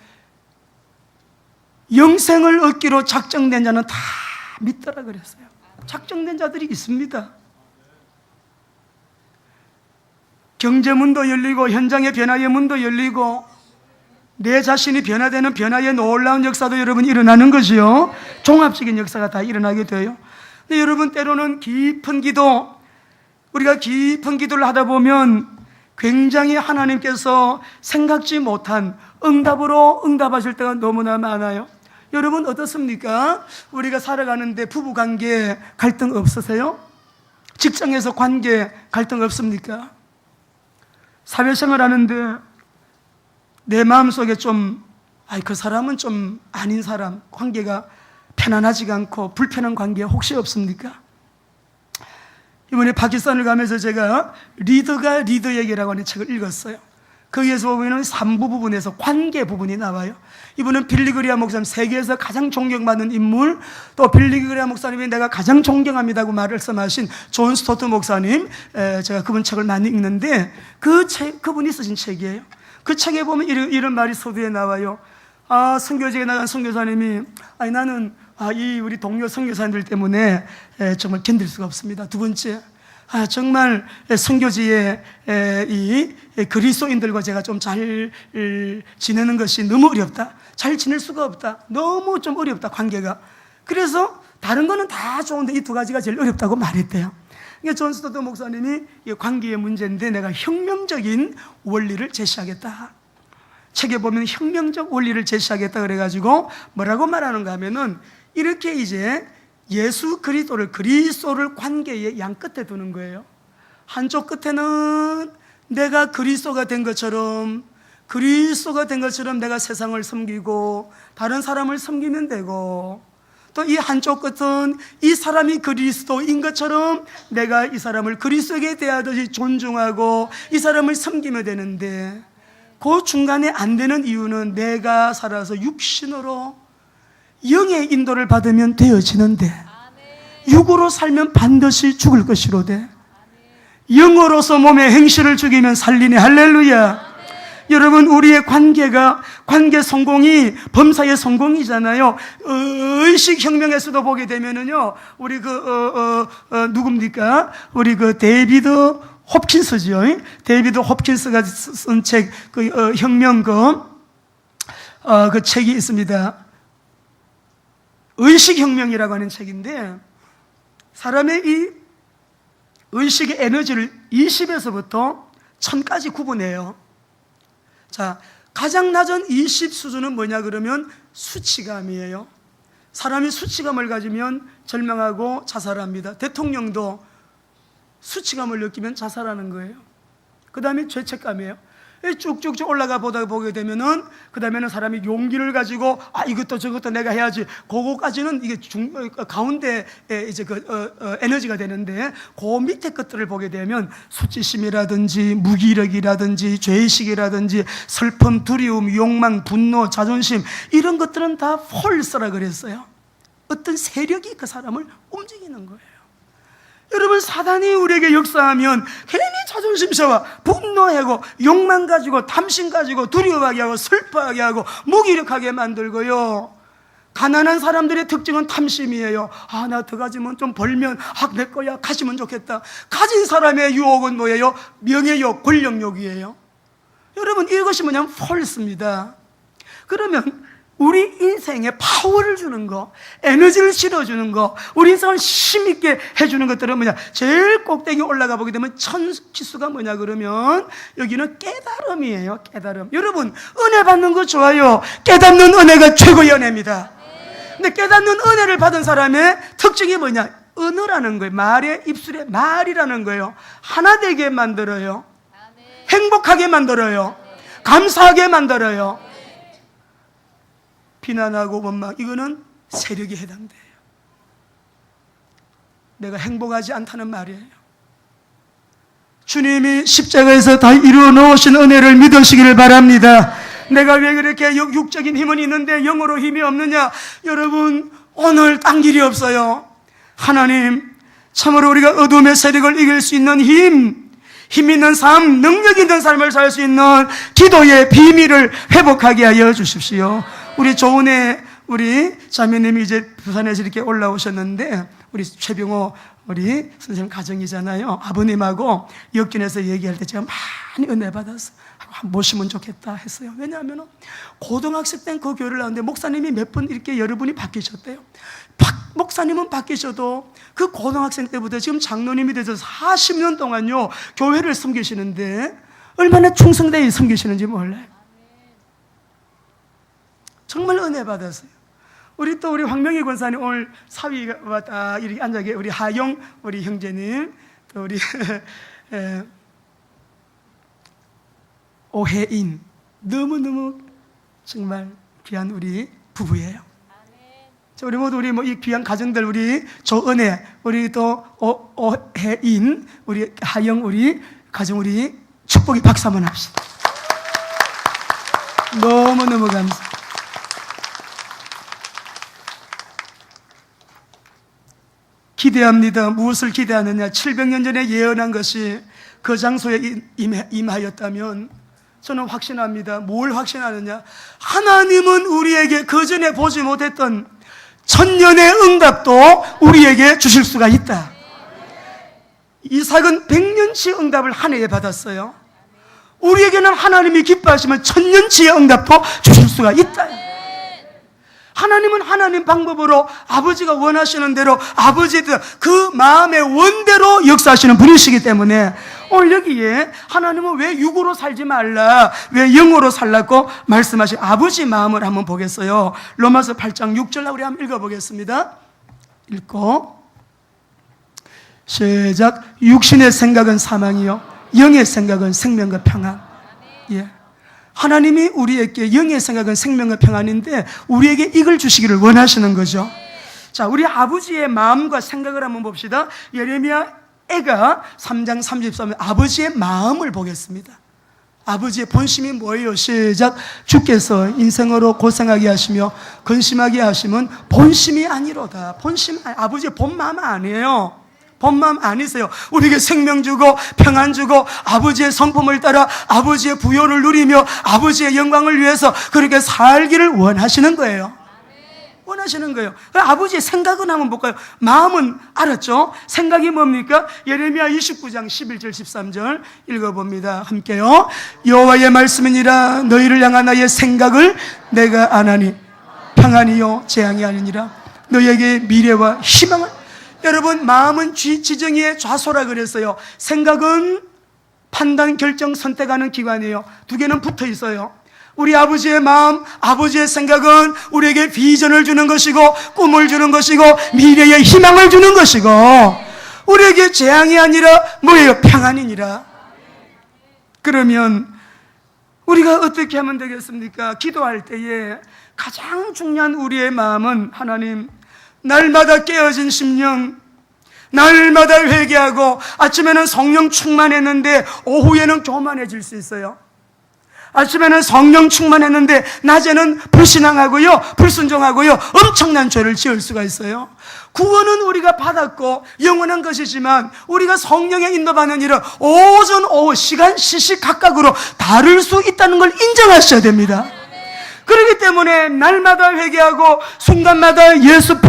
영생을 얻기로 작정된 자는 다 믿더라 그랬어요. 작정된 자들이 있습니다. 경제문도 열리고 현장의 변화의 문도 열리고 내 자신이 변화되는 변화의 놀라운 역사도 여러분 일어나는 것이요. 종합적인 역사가 다 일어나게 돼요. 근데 여러분 때로는 깊은 기도, 우리가 깊은 기도를 하다 보면 굉장히 하나님께서 생각지 못한 응답으로 응답하실 때가 너무나 많아요. 여러분 어떻습니까? 우리가 살아가는데 부부관계 갈등 없으세요? 직장에서 관계 갈등 없습니까? 사회생활 하는데 내 마음속에 그 사람은 좀 아닌 사람, 관계가 편안하지가 않고 불편한 관계 혹시 없습니까? 이번에 파키스탄을 가면서 제가 리더가 리더에게라고 하는 책을 읽었어요. 거기에서 보면 3부 부분에서 관계 부분이 나와요. 이분은 빌리 그리암 목사님, 세계에서 가장 존경받는 인물, 또 빌리 그리암 목사님이 내가 가장 존경합니다고 말씀하신 존 스토트 목사님, 제가 그분 책을 많이 읽는데 그분이 쓰신 책이에요. 그 책에 보면 이런 말이 서두에 나와요. 선교지에 나간 선교사님이 나는 우리 동료 선교사님들 때문에 정말 견딜 수가 없습니다. 두 번째, 정말 선교지에 이 그리스도인들과 제가 좀 잘 지내는 것이 너무 어렵다. 잘 지낼 수가 없다. 너무 좀 어렵다, 관계가. 그래서 다른 거는 다 좋은데 이 두 가지가 제일 어렵다고 말했대요. 그러니까 존 스토트 목사님이 이 관계의 문제인데 내가 혁명적인 원리를 제시하겠다. 책에 보면 혁명적 원리를 제시하겠다 그래가지고 뭐라고 말하는가 하면은 이렇게 이제 예수 그리스도를 관계의 양 끝에 두는 거예요. 한쪽 끝에는 내가 그리스도가 된 것처럼 내가 세상을 섬기고 다른 사람을 섬기면 되고, 또 이 한쪽 끝은 이 사람이 그리스도인 것처럼 내가 이 사람을 그리스도에게 대하듯이 존중하고 이 사람을 섬기면 되는데, 그 중간에 안 되는 이유는 내가 살아서 육신으로 영의 인도를 받으면 되어지는데 육으로 살면 반드시 죽을 것이로되 영으로서 몸의 행실을 죽이면 살리니. 할렐루야. 여러분, 우리의 관계 성공이 범사의 성공이잖아요. 의식혁명에서도 보게 되면은요, 우리 누굽니까? 우리 데이비드 홉킨스죠. 데이비드 홉킨스가 쓴 책, 혁명 그 책이 있습니다. 의식혁명이라고 하는 책인데, 사람의 이 의식의 에너지를 20에서부터 1000까지 구분해요. 자, 가장 낮은 20 수준은 뭐냐 그러면 수치감이에요. 사람이 수치감을 가지면 절망하고 자살합니다. 대통령도 수치감을 느끼면 자살하는 거예요. 그 다음에 죄책감이에요. 쭉쭉쭉 올라가 보게 되면은, 그 다음에는 사람이 용기를 가지고, 이것도 저것도 내가 해야지. 그거까지는 이게 가운데 이제 에너지가 되는데, 그 밑에 것들을 보게 되면 수치심이라든지, 무기력이라든지, 죄의식이라든지, 슬픔, 두려움, 욕망, 분노, 자존심, 이런 것들은 다 폴스라 그랬어요. 어떤 세력이 그 사람을 움직이는 거예요. 여러분, 사단이 우리에게 역사하면 괜히 자존심 상하, 분노하고, 욕망 가지고, 탐심 가지고, 두려워하게 하고, 슬퍼하게 하고, 무기력하게 만들고요. 가난한 사람들의 특징은 탐심이에요. 나 더 가지면 좀 벌면, 내 거야, 가지면 좋겠다. 가진 사람의 유혹은 뭐예요? 명예욕, 권력욕이에요. 여러분, 이것이 뭐냐면 폴스입니다. 그러면 우리 인생에 파워를 주는 거, 에너지를 실어주는 거, 우리 인생을 힘있게 해주는 것들은 뭐냐? 제일 꼭대기 올라가 보게 되면 천지수가 뭐냐 그러면 여기는 깨달음이에요. 깨달음. 여러분, 은혜 받는 거 좋아요. 깨닫는 은혜가 최고의 은혜입니다. 근데 깨닫는 은혜를 받은 사람의 특징이 뭐냐? 은혜라는 거예요. 말의 입술에 말이라는 거예요. 하나 되게 만들어요. 행복하게 만들어요. 감사하게 만들어요. 비난하고 원망, 이거는 세력에 해당돼요. 내가 행복하지 않다는 말이에요. 주님이 십자가에서 다 이루어 놓으신 은혜를 믿으시기를 바랍니다. 내가 왜 그렇게 육적인 힘은 있는데 영으로 힘이 없느냐? 여러분, 오늘 딴 길이 없어요. 하나님, 참으로 우리가 어둠의 세력을 이길 수 있는 힘 있는 삶, 능력 있는 삶을 살 수 있는 기도의 비밀을 회복하게 하여 주십시오. 우리 조은혜 우리 자매님이 이제 부산에서 이렇게 올라오셨는데, 우리 최병호 우리 선생님 가정이잖아요. 아버님하고 역전해서 얘기할 때 제가 많이 은혜 받았어. 모시면 좋겠다 했어요. 왜냐하면 고등학생 때 그 교회를 나왔는데 목사님이 몇 번 이렇게 여러분이 바뀌셨대요. 목사님은 바뀌셔도 그 고등학생 때부터 지금 장로님이 돼서 40년 동안요 교회를 섬기시는데 얼마나 충성되게 섬기시는지 몰라요. 정말 은혜 받았어요. 우리 또 우리 황명희 권사님 오늘 사위가 이렇게 앉아 계신 우리 하영 우리 형제님, 또 우리 오혜인, 너무너무 정말 귀한 우리 부부예요. 자, 우리 모두 이 귀한 가정들, 우리 조은혜, 우리 또 오혜인, 우리 하영 우리 가정, 우리 축복의 박수 한번 합시다. 너무너무 감사합니다. 기대합니다. 무엇을 기대하느냐? 700년 전에 예언한 것이 그 장소에 임하였다면 저는 확신합니다. 뭘 확신하느냐? 하나님은 우리에게 그전에 보지 못했던 천년의 응답도 우리에게 주실 수가 있다. 이삭은 100년치 응답을 한 해에 받았어요. 우리에게는 하나님이 기뻐하시면 천년치의 응답도 주실 수가 있다. 하나님은 하나님 방법으로 아버지가 원하시는 대로 아버지의 그 마음의 원대로 역사하시는 분이시기 때문에 오늘 여기에 하나님은 왜 육으로 살지 말라, 왜 영으로 살라고 말씀하신 아버지 마음을 한번 보겠어요. 로마서 8장 6절 우리 한번 읽어보겠습니다. 읽고 시작. 육신의 생각은 사망이요 영의 생각은 생명과 평안. 예. 하나님이 우리에게 영의 생각은 생명과 평안인데 우리에게 이걸 주시기를 원하시는 거죠. 자, 우리 아버지의 마음과 생각을 한번 봅시다. 예레미야 애가 3장 33절 아버지의 마음을 보겠습니다. 아버지의 본심이 뭐예요? 시작. 주께서 인생으로 고생하게 하시며 근심하게 하시면 본심이 아니로다. 본심, 아버지의 본 마음 아니에요. 본 마음 아니세요. 우리에게 생명 주고 평안 주고 아버지의 성품을 따라 아버지의 부요를 누리며 아버지의 영광을 위해서 그렇게 살기를 원하시는 거예요. 원하시는 거예요. 아버지의 생각은 한번 볼까요? 마음은 알았죠? 생각이 뭡니까? 예레미야 29장 11절 13절 읽어봅니다. 함께요. 여호와의 말씀이니라 너희를 향한 나의 생각을 내가 아나니 평안이요 재앙이 아니니라 너희에게 미래와 희망을. 여러분, 마음은 지정의 좌소라 그랬어요. 생각은 판단, 결정, 선택하는 기관이에요. 두 개는 붙어 있어요. 우리 아버지의 마음, 아버지의 생각은 우리에게 비전을 주는 것이고 꿈을 주는 것이고 미래의 희망을 주는 것이고 우리에게 재앙이 아니라 뭐예요? 평안이니라. 그러면 우리가 어떻게 하면 되겠습니까? 기도할 때에 가장 중요한 우리의 마음은 하나님, 날마다 깨어진 심령, 날마다 회개하고 아침에는 성령 충만했는데 오후에는 교만해질 수 있어요. 아침에는 성령 충만했는데 낮에는 불신앙하고요, 불순종하고요, 엄청난 죄를 지을 수가 있어요. 구원은 우리가 받았고 영원한 것이지만 우리가 성령의 인도받는 일은 오전 오후 시간 시시각각으로 다를 수 있다는 걸 인정하셔야 됩니다. 그렇기 때문에 날마다 회개하고 순간마다 예수 피,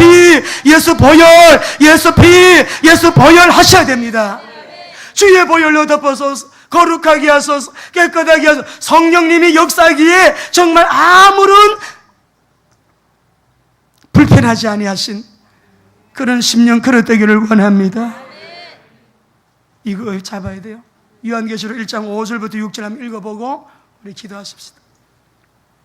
예수 보혈, 예수 피, 예수 보혈 하셔야 됩니다. 주의 보혈로 덮어서 거룩하게 하소서, 깨끗하게 하소서. 성령님이 역사하기에 정말 아무런 불편하지 아니하신 그런 심령 그릇되기를 원합니다. 이거 잡아야 돼요. 요한계시록 1장 5절부터 6절 한번 읽어보고 우리 기도하십시다.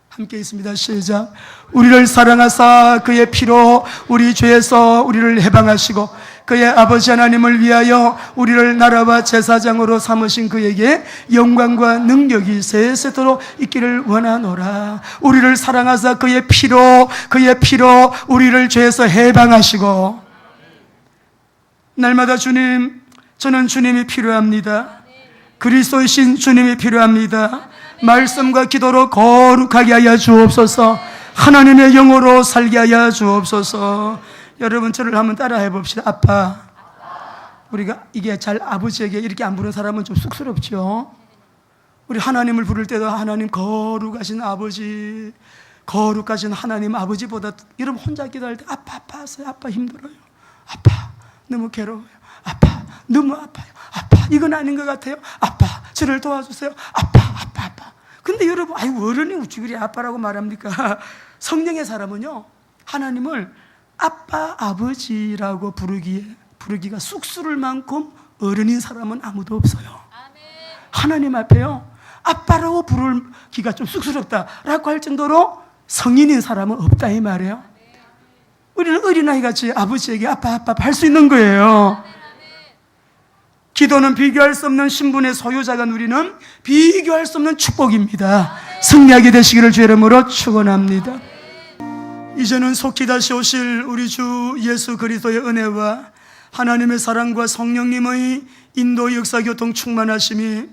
함께 있습니다. 시작. 우리를 사랑하사 그의 피로 우리 죄에서 우리를 해방하시고 그의 아버지 하나님을 위하여 우리를 나라와 제사장으로 삼으신 그에게 영광과 능력이 세세토록 있기를 원하노라. 우리를 사랑하사 그의 피로 우리를 죄에서 해방하시고. 날마다 주님, 저는 주님이 필요합니다. 그리스도이신 주님이 필요합니다. 말씀과 기도로 거룩하게 하여 주옵소서. 하나님의 영으로 살게 하여 주옵소서. 여러분 저를 한번 따라해 봅시다. 아빠. 우리가 이게 잘 아버지에게 이렇게 안 부르는 사람은 좀 쑥스럽죠. 우리 하나님을 부를 때도 하나님 거룩하신 아버지, 거룩하신 하나님 아버지보다, 여러분 혼자 기도할 때 아빠 하세요. 아빠 힘들어요. 아빠 너무 괴로워요. 아빠 너무 아파요. 아빠 이건 아닌 것 같아요. 아빠 저를 도와주세요. 아빠. 근데 여러분, 어른이 어찌 그리 아빠라고 말합니까? 성령의 사람은요, 하나님을 아빠, 아버지라고 부르기가 쑥스러울 만큼 어른인 사람은 아무도 없어요. 하나님 앞에요, 아빠라고 부르기가 좀 쑥스럽다라고 할 정도로 성인인 사람은 없다 이 말이에요. 우리는 어린아이같이 아버지에게 아빠 할 수 있는 거예요. 기도는 비교할 수 없는 신분의 소유자가 누리는 비교할 수 없는 축복입니다. 승리하게 되시기를 주의 이름으로 축원합니다. 이제는 속히 다시 오실 우리 주 예수 그리스도의 은혜와 하나님의 사랑과 성령님의 인도 역사 교통 충만하심이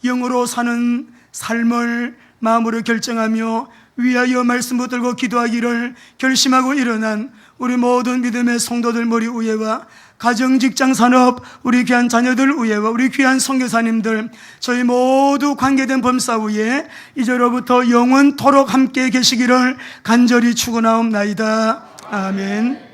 영으로 사는 삶을 마음으로 결정하며 위하여 말씀 붙들고 기도하기를 결심하고 일어난 우리 모든 믿음의 성도들 머리 위에와 가정, 직장, 산업, 우리 귀한 자녀들 위에와 우리 귀한 선교사님들, 저희 모두 관계된 범사 위에 이제로부터 영원토록 함께 계시기를 간절히 축원하옵나이다. 아멘.